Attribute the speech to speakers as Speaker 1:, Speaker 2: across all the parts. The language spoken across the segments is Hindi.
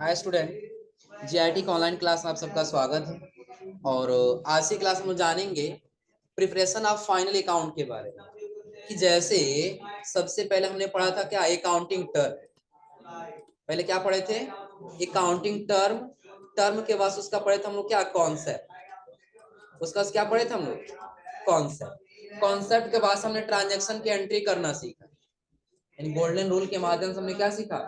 Speaker 1: हाय स्टूडेंट, जीआईटी का ऑनलाइन क्लास में आप सबका स्वागत है। और आज की क्लास में हम जानेंगे प्रिपरेशन ऑफ फाइनल अकाउंट के बारे में। कि जैसे सबसे पहले हमने पढ़ा था क्या, अकाउंटिंग टर्म। पहले क्या पढ़े थे? Accounting term. टर्म के बाद उसका पढ़े थे हम लोग क्या, कॉन्सेप्ट। उसका क्या पढ़े थे हम लोग? कॉन्सेप्ट। कॉन्सेप्ट के बाद हमने ट्रांजेक्शन की एंट्री करना सीखा। यानी गोल्डन रूल के माध्यम से हमने क्या सीखा?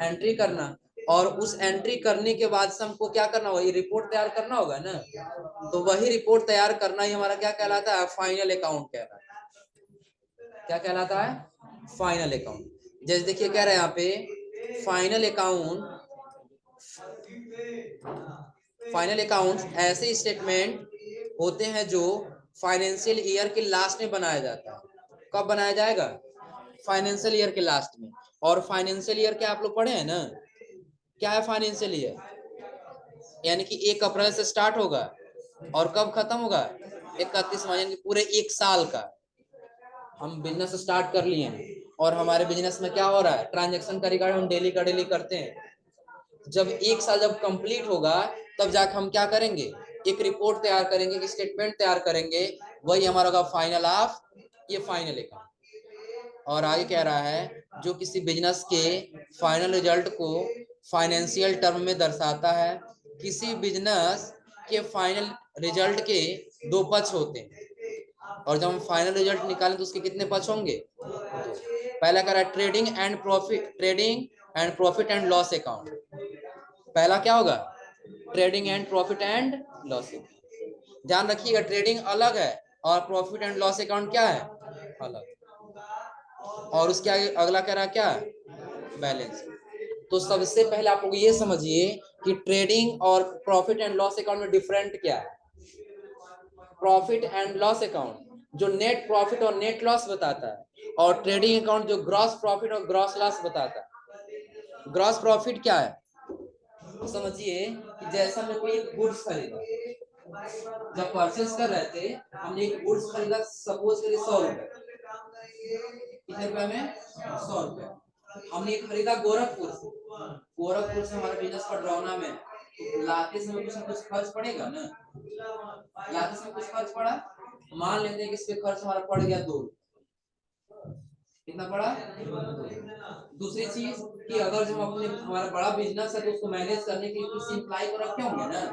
Speaker 1: एंट्री करना। और उस एंट्री करने के बाद से हमको क्या करना होगा? ये रिपोर्ट तैयार करना होगा ना। तो वही रिपोर्ट तैयार करना ही हमारा क्या कहलाता है? फाइनल अकाउंट कहलाता है। क्या कहलाता है? Final account. जैसे देखिए कह रहे हैं यहाँ पे, फाइनल अकाउंट। फाइनल अकाउंट ऐसे स्टेटमेंट होते हैं जो फाइनेंशियल ईयर के लास्ट में बनाया जाता है। कब बनाया जाएगा? फाइनेंशियल ईयर के लास्ट में। और फाइनेंशियल ईयर क्या आप लोग पढ़े हैं ना? क्या है फाइनेंशियल ईयर? यानी कि 1 अप्रैल से स्टार्ट होगा और कब खत्म होगा? 31 मार्च। यानी पूरे एक साल का हम बिजनेस स्टार्ट कर लिए हैं। और हमारे बिजनेस में क्या हो रहा है? ट्रांजेक्शन का रिकॉर्ड हम डेली का डेली करते हैं। जब एक साल जब कंप्लीट होगा, तब जाकर हम क्या करेंगे? एक रिपोर्ट तैयार करेंगे, एक स्टेटमेंट तैयार करेंगे। वही हमारा होगा फाइनल ऑफ ये फाइनल अकाउंट। और आगे कह रहा है, जो किसी बिजनेस के फाइनल रिजल्ट को फाइनेंशियल टर्म में दर्शाता है। किसी बिजनेस के फाइनल रिजल्ट के दो पक्ष होते हैं। और जब हम फाइनल रिजल्ट निकालें तो उसके कितने पक्ष होंगे? दो। पहला कह रहा है trading and profit and loss account. पहला क्या होगा? Trading and profit and loss account. ध्यान रखिएगा, ट्रेडिंग अलग है और प्रॉफिट एंड लॉस अकाउंट क्या है? अलग। और उसके आगे अगला कह रहा है क्या? बैलेंस। तो सबसे पहले आप लोग ये समझिए कि ट्रेडिंग और प्रॉफिट एंड लॉस अकाउंट में डिफरेंट क्या है। प्रॉफिट एंड लॉस अकाउंट जो नेट प्रॉफिट और नेट लॉस बताता है, और ट्रेडिंग अकाउंट जो ग्रॉस प्रॉफिट और ग्रॉस लॉस बताता है। ग्रॉस प्रॉफिट क्या है? तो समझिए कि जैसा हमने कोई गुड्स खरीदा, जब परचेस कर रहे थे, हमने एक गुड्स खरीदा, सपोज करिए 100 रुपए। कितने रुपए में? 100 रुपए। हमने खरीदा गोरखपुर से। गोरखपुर से हमारा बिजनेस पड़रौना में। तो लाते समय कुछ ना कुछ खर्च पड़ेगा ना। लाते समय कुछ खर्च पड़ा। मान लेते हैं कि इस पे खर्च हमारा पड़ गया 2। कितना पड़ा? 2। दूसरी चीज कि अगर जो हम अपने हमारा बड़ा बिजनेस है तो उसको मैनेज करने के लिए किसी एम्प्लॉय को रखे होंगे ना।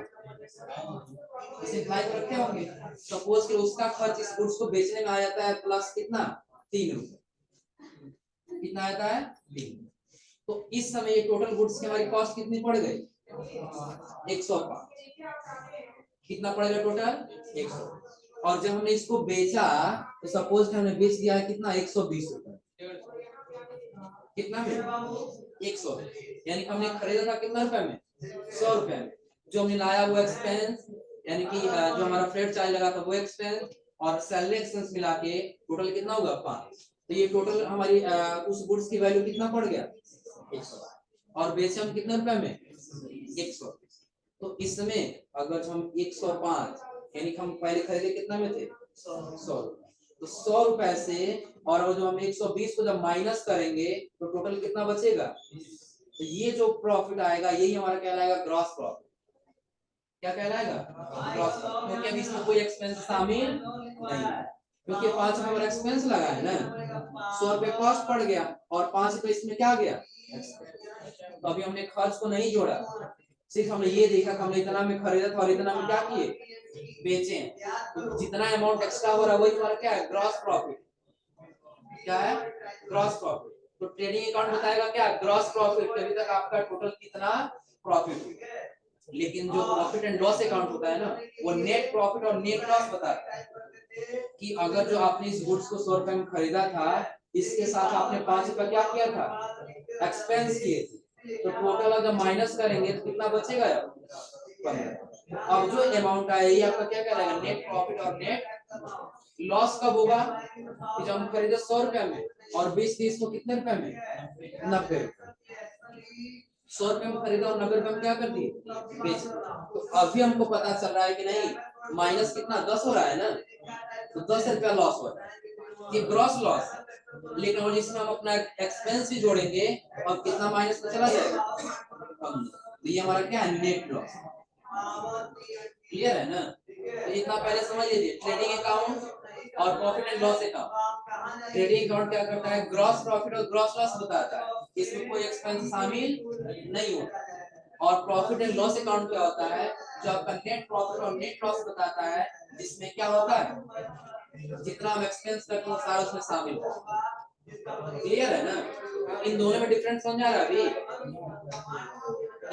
Speaker 1: किसी एम्प्लॉय को रखे होंगे। सपोज कि उसका खर्च इस गुड्स को बेचने में आ जाता है प्लस कितना? 3 रुपए। कितना आता है? 3। तो इस समय ये टोटल गुड्स की हमारी कॉस्ट कितनी पड़ गई? 105। कितना पड़ेगा टोटल? 100। और जब हमने इसको बेचा तो सपोज हमने बेच दिया है कितना? 120 रुपए। कितना में? 100। यानी कि हमने खरीदा था कितना रुपए में? 100 रुपए में। जो हमने लाया वो एक्सपेंस, यानी कि जो हमारा फ्रेट चार्ज लगा था वो एक्सपेंस, और सैलरी एक्सपेंस मिला के टोटल कितना होगा? 5। तो ये टोटल हमारी उस गुड्स की वैल्यू कितना पड़ गया? 100। और बेचे हम कितने रुपए में? 100। तो इसमें अगर हम 105, यानी कि हम पहले खरीदे कितना में थे? 100 रुपए। तो 100 रुपए से और जो हम 120 को जब माइनस करेंगे तो टोटल कितना बचेगा? तो ये जो प्रॉफिट आएगा यही हमारा कहलाएगा ग्रॉस प्रॉफिट। क्या कहलाएगा? Gross profit. क्योंकि अभी इसमें कोई एक्सपेंस शामिल नहीं है, क्योंकि 5 रुपए एक्सपेंस लगा है ना। 100 रुपए कॉस्ट पड़ गया और 5 रुपए इसमें क्या गया? एक्सपेंस। तो अभी हमने खर्च को नहीं जोड़ा, सिर्फ हमने ये देखा कि हमने इतना में खरीदा था और इतना में क्या किए? बेचे। तो जितना अमाउंट एक्स्ट्रा हो रहा है वही हमारा क्या है? Gross profit. क्या है? Gross profit. तो ट्रेडिंग अकाउंट बताएगा क्या? Gross profit. अभी तक आपका टोटल कितना प्रॉफिट हुआ। लेकिन जो प्रॉफिट एंड लॉस अकाउंट होता है ना, वो नेट प्रॉफिट और नेट लॉस बताता है कि अगर जो आपने इस गुड्स को 100 रुपए में खरीदा था, इसके साथ आपने 5 रुपए क्या किया था? एक्सपेंस किए थे। तो टोटल अगर माइनस करेंगे तो कितना बचेगा? 15। अब जो अमाउंट आया ये आपका क्या कहलाएगा? नेट प्रॉफिट और नेट लॉस कब होगा? कि जब हम खरीदे 100 रुपए में और 20 को कितने रुपए में? 90 रुपए। 100 रुपए में खरीदा और 90 रुपए में क्या कर दिए? बेच दिया। तो अभी हमको पता चल रहा है कि नहीं, माइनस कितना? 10 हो रहा है ना। तो 10 रुपया लॉस हो रहा है, ये ग्रॉस लॉस है। लेकिन और जिसमें हम अपना एक्सपेंस भी जोड़ेंगे और कितना माइनस में चला जाएगा? तो ये हमारा क्या है, नेट लॉस। क्लियर है ना? तो इतना पहले समझ लीजिए, ट्रेडिंग अकाउंट और profit and loss account. Trading account क्या करता है, ग्रॉस प्रॉफिट और ग्रॉस लॉस बताता है, इसमें कोई एक्सपेंस शामिल नहीं होता। और प्रॉफिट एंड लॉस अकाउंट क्या होता है, जो आपका नेट प्रॉफिट और नेट लॉस बताता है, जिसमें क्या होता है, जितना हम एक्सपेंस करते हैं सारा उसमें शामिल होता है। क्लियर है ना? इन दोनों में डिफरेंस समझ आ रहा है अभी?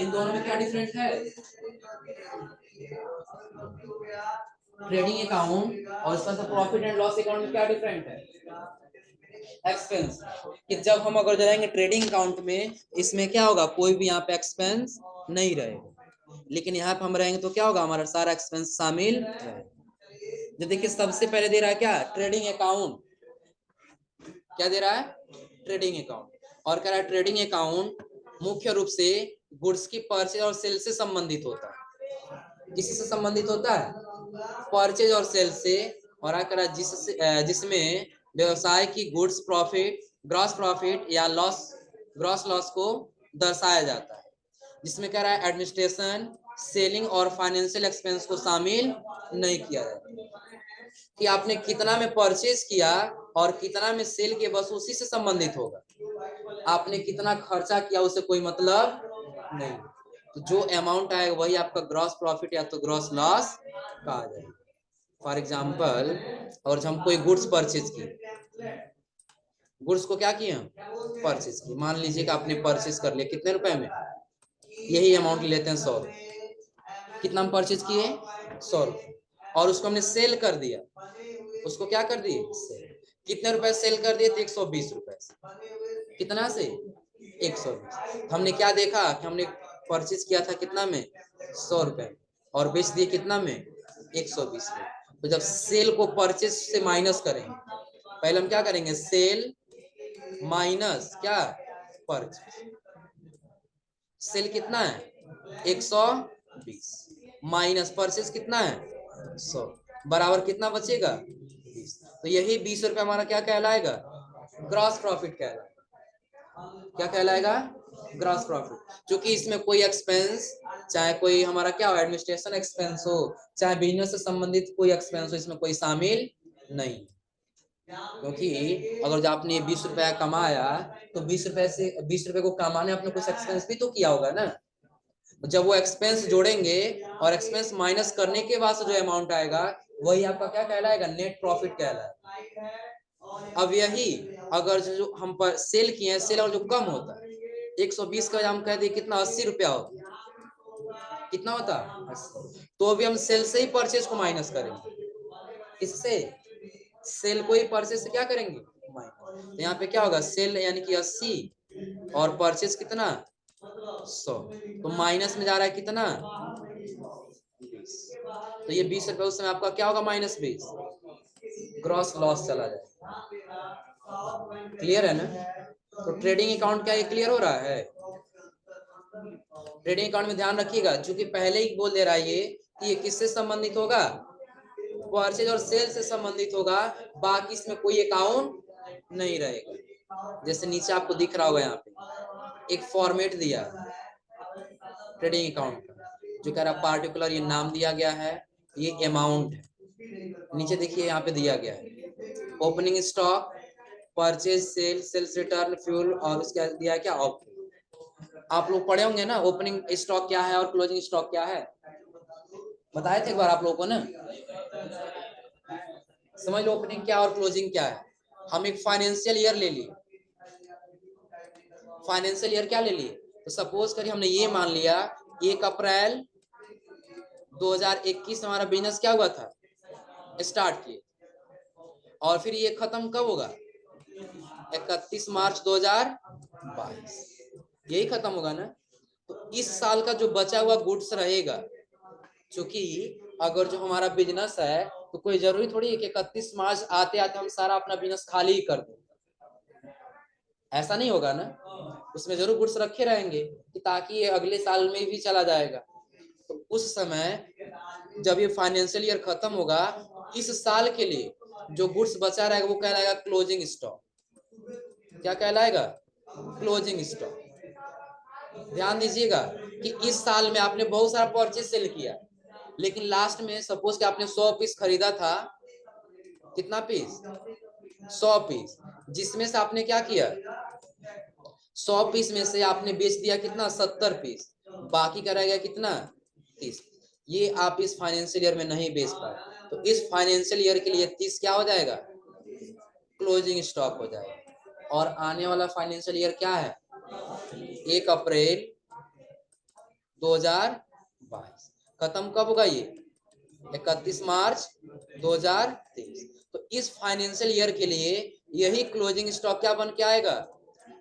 Speaker 1: इन दोनों में क्या डिफरेंस है? ट्रेडिंग अकाउंट और इसका प्रॉफिट एंड लॉस अकाउंट में क्या डिफरेंट है? एक्सपेंस। कि जब हम अगर जाएंगे ट्रेडिंग अकाउंट में, इसमें क्या होगा, कोई भी यहाँ पे एक्सपेंस नहीं रहेगा, लेकिन यहाँ पे हम रहेंगे तो क्या होगा, हमारा सारा एक्सपेंस शामिल रहेगा। जो देखिए सबसे पहले दे रहा है क्या, ट्रेडिंग अकाउंट। क्या दे रहा है, ट्रेडिंग अकाउंट। और कह रहा है ट्रेडिंग अकाउंट मुख्य रूप से गुड्स की परचेज और सेल से संबंधित होता है। किससे संबंधित होता है, परचेज और सेल से। और कह रहा है जिसमें व्यवसाय की गुड्स प्रॉफिट, ग्रॉस प्रॉफिट या लॉस, ग्रॉस लॉस को दर्शाया जाता है। जिसमें कह रहा है एडमिनिस्ट्रेशन, सेलिंग और फाइनेंशियल एक्सपेंस को शामिल नहीं किया जाता। कि आपने कितना में परचेज किया और कितना में सेल के, बस उसी से संबंधित होगा। आपने कितना खर्चा किया उससे कोई मतलब नहीं। तो जो अमाउंट आएगा वही आपका ग्रॉस प्रॉफिट या तो ग्रॉस लॉस कहा जाएगा। फॉर एग्जाम्पल, और हम कोई गुड्स परचेज किए, गुड्स को क्या किए हम, परचेज किए। मान लीजिए कि आपने परचेज कर लिया कितने रुपए में, यही अमाउंट लेते हैं 100 रुपए। कितना हम परचेज किए, 100 रुपए। और उसको हमने सेल कर दिया, उसको क्या कर दिए, सेल। कितने रुपए सेल कर दिए, 120 रुपए से। कितना से, 120। हमने क्या देखा कि हमने परचेज किया था कितना में, 100 रुपए, और बेच दिए कितना में, 120 में। तो जब सेल को परचेज से माइनस करेंगे, पहले हम क्या करेंगे, सेल माइनस क्या, परचेज। सेल कितना है, 120, माइनस परचेज कितना है, 100, बराबर कितना बचेगा, 20। तो यही 20 रुपए हमारा क्या कहलाएगा, ग्रॉस प्रॉफिट कहलाएगा। क्या कहलाएगा, ग्रॉस प्रॉफिट। क्योंकि इसमें कोई एक्सपेंस, चाहे कोई हमारा क्या हो, एडमिनिस्ट्रेशन एक्सपेंस हो, चाहे बिजनेस से संबंधित कोई एक्सपेंस हो, इसमें कोई शामिल नहीं। क्योंकि अगर जो आपने 20 रुपया कमाया, तो 20 रुपए से, 20 रुपए को कमाने आपने कुछ एक्सपेंस भी तो किया होगा ना। जब वो एक्सपेंस जोड़ेंगे और एक्सपेंस माइनस करने के बाद से जो अमाउंट आएगा, वही आपका क्या कहलाएगा, नेट प्रॉफिट कहलाएगा। अब यही अगर जो हम पर सेल किए हैं, सेल और जो कम होता है, 120 का हम कह दिए कितना, 80 रुपया होता, कितना होता, 80। तो अभी हम सेल से ही परचेज को माइनस करेंगे, इससे सेल को ही परचेज से क्या करेंगे, माइनस। तो यहाँ पे क्या होगा, सेल यानी कि 80 और परचेज कितना, 100। तो माइनस में जा रहा है कितना, 20। तो ये 20 रुपए उस समय आपका क्या होगा, -20, ग्रॉस लॉस चला जाएगा। क्लियर है ना? तो ट्रेडिंग अकाउंट क्या ये क्लियर हो रहा है? ट्रेडिंग अकाउंट में ध्यान रखिएगा, क्योंकि पहले ही बोल दे रहा है ये कि ये किससे संबंधित होगा, परचेज और सेल से संबंधित होगा, बाकी इसमें कोई अकाउंट नहीं रहेगा। जैसे नीचे आपको दिख रहा होगा, यहाँ पे एक फॉर्मेट दिया ट्रेडिंग अकाउंट का, जो कह रहा पार्टिकुलर, ये नाम दिया गया है, ये अमाउंट है। नीचे देखिए यहाँ पे दिया गया है opening stock, purchase, sale, sales return, fuel, और उसके दिया है क्या, ऑप्शन। आप लोग पढ़े होंगे ना ओपनिंग स्टॉक क्या है और क्लोजिंग स्टॉक क्या है, बताए थे एक बार आप लोगों को ना। समझ लो ओपनिंग क्या और क्लोजिंग क्या है। हम एक फाइनेंशियल ईयर ले लिए, फाइनेंशियल ईयर क्या ले लिए, तो सपोज करिए हमने ये मान लिया 1 अप्रैल 2021 हमारा बिजनेस क्या हुआ था, स्टार्ट किए, और फिर ये खत्म कब होगा, 31 मार्च 2022, यही खत्म होगा ना। तो इस साल का जो बचा हुआ गुड्स रहेगा, क्योंकि अगर जो हमारा बिजनेस है, तो कोई जरूरी थोड़ी है कि 31 मार्च आते आते हम सारा अपना बिजनेस खाली ही कर दें, ऐसा नहीं होगा ना। उसमें जरूर गुड्स रखे रहेंगे कि ताकि ये अगले साल में भी चला जाएगा। तो उस समय जब ये फाइनेंशियल ईयर खत्म होगा, इस साल के लिए जो गुड्स बचा रहेगा वो कहलाएगा क्लोजिंग स्टॉक। क्या कहलाएगा, क्लोजिंग स्टॉक। ध्यान दीजिएगा कि इस साल में आपने बहुत सारा परचेज सेल किया, लेकिन लास्ट में सपोज कि आपने 100 पीस खरीदा था, कितना पीस, 100 पीस, जिसमें से आपने क्या किया, 100 पीस में से आपने बेच दिया कितना, 70 पीस, बाकी का रह गया कितना, 30। ये आप इस फाइनेंशियल ईयर में नहीं बेच पाए, तो इस फाइनेंशियल ईयर के लिए 30 क्या हो जाएगा, क्लोजिंग स्टॉक हो जाएगा। और आने वाला फाइनेंशियल ईयर क्या है, 1 अप्रैल 2022, खत्म कब होगा ये, 31 मार्च 2023। तो इस फाइनेंशियल ईयर के लिए यही क्लोजिंग स्टॉक क्या बन के आएगा,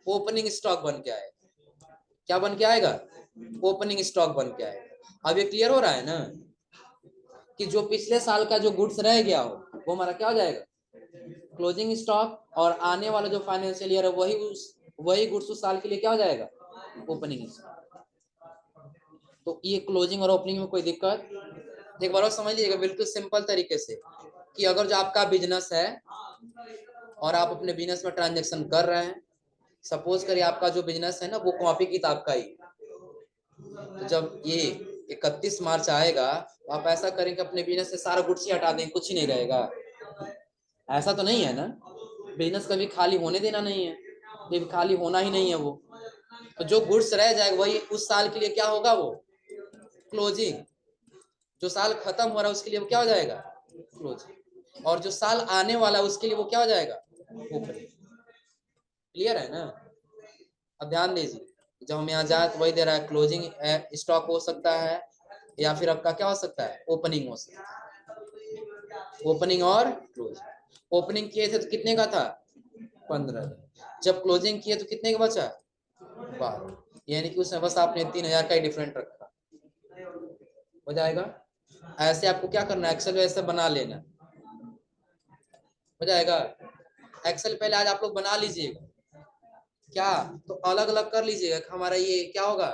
Speaker 1: ओपनिंग स्टॉक बन के आएगा। क्या बन के आएगा, ओपनिंग स्टॉक बन के आएगा। अब ये क्लियर हो रहा है ना कि जो पिछले साल का जो गुड्स रह गया हो वो हमारा क्या हो जाएगा, क्लोजिंग स्टॉक, और आने वाला जो फाइनेंशियल ईयर है वही गुड्स उस साल के लिए क्या हो जाएगा, ओपनिंग स्टॉक। तो ये क्लोजिंग और ओपनिंग में कोई दिक्कत, एक बार और समझ लीजिएगा बिल्कुल सिंपल तरीके से कि अगर जो आपका बिजनेस है और आप अपने बिजनेस में ट्रांजेक्शन कर रहे हैं, सपोज करिए आपका जो बिजनेस है ना वो कॉपी किताब का ही, तो जब ये 31 मार्च आएगा तो आप ऐसा करें कि अपने बिजनेस से सारा गुड्स ही हटा दें, कुछ ही नहीं रहेगा। ऐसा तो नहीं है ना, बिजनेस कभी खाली होने देना नहीं है, कभी खाली होना ही नहीं है वो। तो जो गुड्स रह जाएगा वही उस साल के लिए क्या होगा, वो क्लोजिंग। जो साल खत्म हो रहा है उसके लिए वो क्या हो जाएगा, क्लोजिंग। और जो साल आने वाला है उसके लिए वो क्या हो जाएगा, ओपनिंग। क्लियर है ना। अब ध्यान दीजिए, जब हम यहाँ जाए तो वही दे रहा है, क्लोजिंग स्टॉक हो सकता है या फिर आपका क्या हो सकता है, ओपनिंग हो सकता है। ओपनिंग और क्लोजिंग, ओपनिंग किए थे तो कितने का था, 15, जब क्लोजिंग किए तो कितने का बचा, 12, यानी कि उसमें बस आपने 3000 का ही डिफरेंट रखा, हो जाएगा। ऐसे आपको क्या करना है, एक्सेल ऐसे बना लेना, हो जाएगा। एक्सेल पहले आज आप लोग बना लीजिएगा, क्या तो अलग अलग कर लीजिएगा। हमारा ये क्या होगा,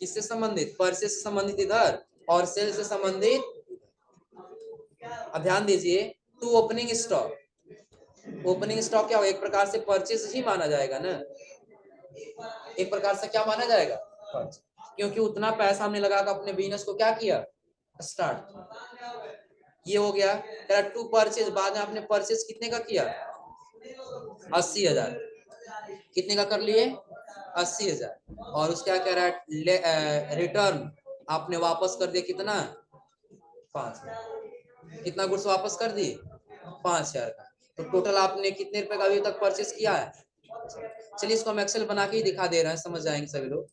Speaker 1: किससे संबंधित, परचेज से संबंधित इधर और सेल से संबंधित। अब ध्यान दीजिए, to opening stock, opening stock क्या हो, एक प्रकार से परचेज ही माना जाएगा ना, एक प्रकार से क्या माना जाएगा, परचेज, क्योंकि उतना पैसा हमने लगा कर अपने बिजनेस को क्या किया, स्टार्ट। ये हो गया तेरा टू परचेज। बाद में आपने परचेज कितने का किया, 80,000, कितने का कर लिए, 80,000। और उसका कह रहा है रिटर्न आपने वापस कर दिया कितना, 5,000। कितना गुड्स वापस कर दिए, 5,000 का। तो टोटल आपने कितने रुपए का अभी तक परचेज किया है। चलिए इसको हम एक्सेल बना के ही दिखा दे रहे हैं, समझ जाएंगे सभी लोग।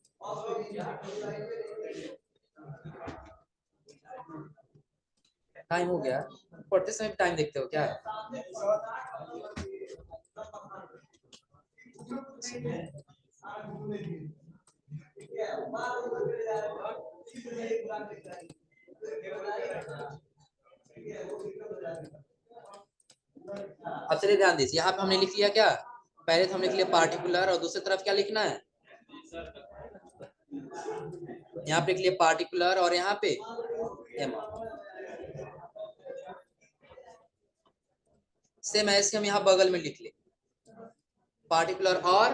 Speaker 1: टाइम हो गया, पढ़ते समय टाइम देखते हो क्या, अब चलिए ध्यान दीजिए, यहाँ पे हमने लिख लिया क्या, पहले तो हमने लिख लिया पार्टिकुलर, और दूसरी तरफ क्या लिखना है, यहाँ पे लिख लिया पार्टिकुलर और यहाँ पे अमाउंट। सेम ऐसे हम यहाँ बगल में लिख ले पार्टिकुलर। और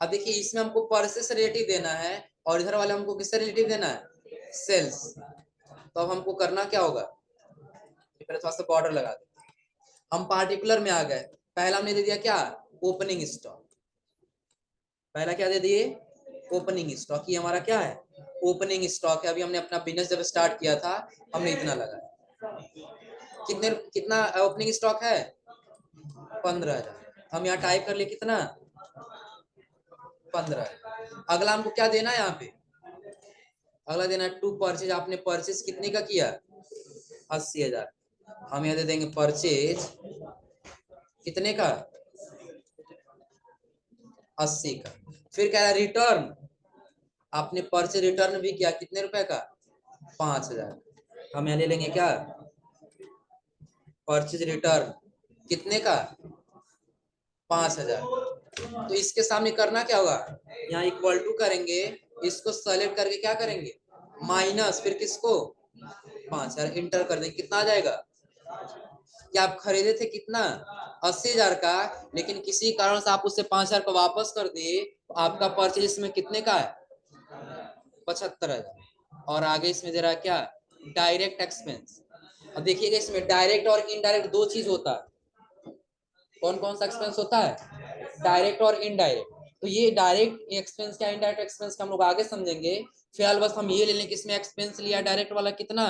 Speaker 1: अब देखिए इसमें हमको परचेस रिलेटिव देना है और इधर वाले हमको किससे रिलेटिव देना है, सेल्स। तो अब हमको करना क्या होगा, पहले थोड़ा सा बॉर्डर लगा दे। हम पार्टिकुलर में आ गए, पहला हमने दे दिया क्या, ओपनिंग स्टॉक। पहला क्या दे दिए, ओपनिंग स्टॉक। ये हमारा क्या है, ओपनिंग स्टॉक है। अभी हमने अपना बिजनेस जब स्टार्ट किया था हमने इतना लगाया। कितना ओपनिंग स्टॉक है, 15,000। हम यहाँ टाइप कर लिए कितना, 15। अगला हमको क्या देना है, यहाँ पे अगला देना है टू परचेज। आपने परचेज कितने का किया, 80,000। हम यहाँ दे देंगे परचेज कितने का, 80 का। फिर कह रहा है रिटर्न, आपने परचेज रिटर्न भी किया कितने रुपए का, 5,000। हम यहाँ ले लेंगे क्या, परचेज रिटर्न कितने का, 5,000। तो इसके सामने करना क्या होगा, यहाँ इक्वल टू करेंगे, इसको सेलेक्ट करके क्या करेंगे, माइनस, फिर किसको, 5,000 इंटर कर देंगे, कितना आ जाएगा। क्या आप खरीदे थे कितना, 80,000 का, लेकिन किसी कारण से आप उससे 5,000 का वापस कर दिए, तो आपका परचेज इसमें कितने का है? 75,000। और आगे इसमें दे रहा है क्या? Direct expense. अब देखिएगा इसमें डायरेक्ट और इनडायरेक्ट दो चीज होता है। कौन कौन सा एक्सपेंस होता है? डायरेक्ट और इनडायरेक्ट। तो ये डायरेक्ट एक्सपेंस क्या इनडायरेक्ट एक्सपेंस का हम लोग आगे समझेंगे। फिलहाल बस हम ये ले लें कि इसमें एक्सपेंस लिया डायरेक्ट वाला कितना?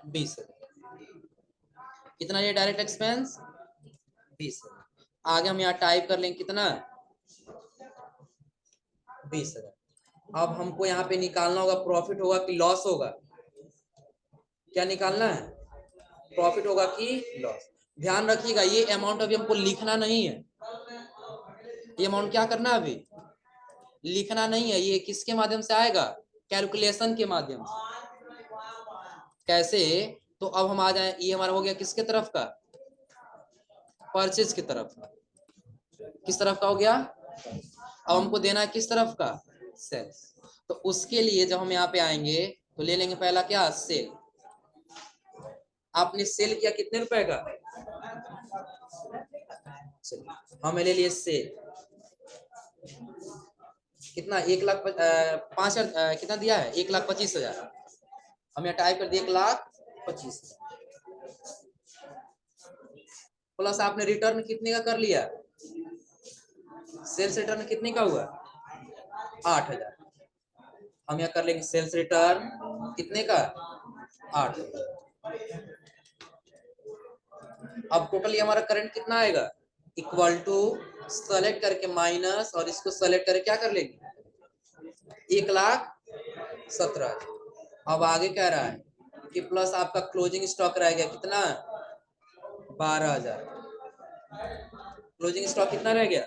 Speaker 1: 20,000। कितना ये डायरेक्ट एक्सपेंस? 20,000। आगे हम यहाँ टाइप कर लेंगे कितना? 20,000। अब हमको यहाँ पे निकालना होगा प्रॉफिट होगा कि लॉस होगा। क्या निकालना है? प्रॉफिट होगा कि लॉस। ध्यान रखिएगा ये अमाउंट अभी हमको लिखना नहीं है। ये अमाउंट क्या करना है? अभी लिखना नहीं है। ये किसके माध्यम से आएगा? कैलकुलेशन के माध्यम से। कैसे? तो अब हम आ जाए, ये हमारा हो गया किसके तरफ का? परचेज की तरफ का। किस तरफ का हो गया? अब हमको देना है किस तरफ का? सेल्स। तो उसके लिए जब हम यहाँ पे आएंगे तो ले लेंगे पहला क्या? सेल। आपने सेल किया कितने रुपए का? हम ले लिए सेल कितना? 1,05,000 कितना दिया है? 1,25,000। हम यहाँ टाइप कर दिए 1,25,000 प्लस आपने रिटर्न कितने का कर लिया? सेल्स रिटर्न कितने का हुआ? 8,000। हम यहाँ कर लेंगे सेल्स रिटर्न कितने का? 8,000। अब टोटली हमारा करंट कितना आएगा? इक्वल टू सेलेक्ट करके माइनस और इसको सेलेक्ट करके क्या कर लेंगे? 1,17,000। अब आगे कह रहा है कि प्लस आपका क्लोजिंग स्टॉक रह गया कितना? 12,000। क्लोजिंग स्टॉक कितना रह गया?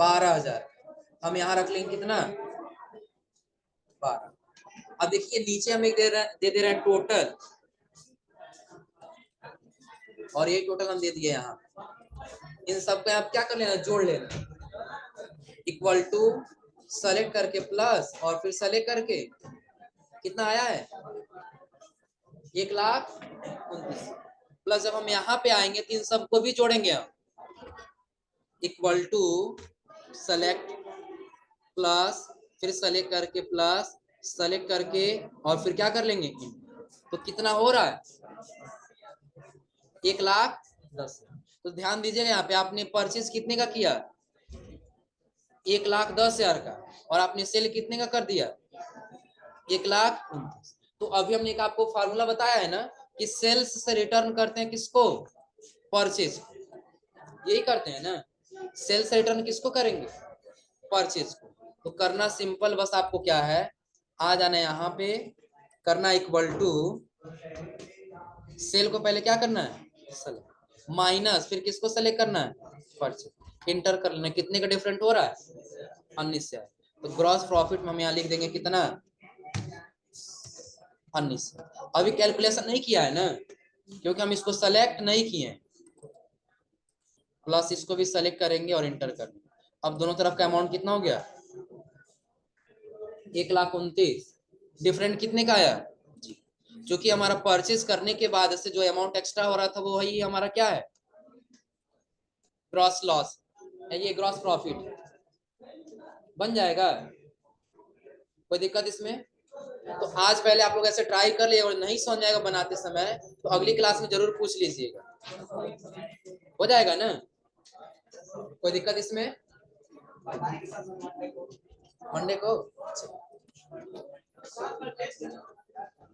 Speaker 1: 12,000। हम यहाँ रख लेंगे कितना? 12। अब देखिए नीचे हमें दे दे रहे हैं टोटल, और ये टोटल हम दे दिए यहाँ। इन सब पे आप क्या कर लेना? जोड़ लेना। इक्वल टू सेलेक्ट करके प्लस और फिर सेलेक्ट करके कितना आया है? 1,29,000 प्लस जब हम यहाँ पे आएंगे तो इन सबको भी जोड़ेंगे हम। इक्वल टू सेलेक्ट प्लस फिर सेलेक्ट करके प्लस सेलेक्ट करके और फिर क्या कर लेंगे? तो कितना हो रहा है? 1,10,000। तो ध्यान दीजिएगा यहाँ पे आपने परचेज कितने का किया? 1,10,000 का। और आपने सेल कितने का कर दिया? 1,29,000। तो अभी हमने एक आपको फार्मूला बताया है ना कि सेल्स से रिटर्न करते हैं किसको? परचेज। यही करते हैं ना। सेल्स से रिटर्न किसको करेंगे? परचेज को। तो करना सिंपल, बस आपको क्या है, आ जाना यहाँ पे, करना इक्वल टू सेल को पहले क्या करना है? सेलेक्ट माइनस फिर किसको सेलेक्ट करना है? परचेज। इंटर कर लेना कितने का डिफरेंट हो रहा है? 19,000। तो ग्रॉस प्रॉफिट में हम यहाँ लिख देंगे कितना? 19,000। अभी कैलकुलेशन नहीं किया है ना, क्योंकि हम इसको सेलेक्ट नहीं किए। प्लस इसको भी सेलेक्ट करेंगे और इंटर करेंगे। अब दोनों तरफ का अमाउंट कितना हो गया? 1,29,000। डिफरेंट कितने का आया? जी, क्योंकि हमारा परचेज करने के बाद से जो अमाउंट एक्स्ट्रा हो रहा था वो वही हमारा क्या है? ग्रॉस लॉस है। ये ग्रॉस प्रॉफिट बन जाएगा। कोई दिक्कत इसमें? तो आज पहले आप लोग ऐसे ट्राई कर लिए, और नहीं समझ आएगा बनाते समय तो अगली क्लास में जरूर पूछ लीजिएगा। हो जाएगा ना? कोई दिक्कत इसमें? मंडे को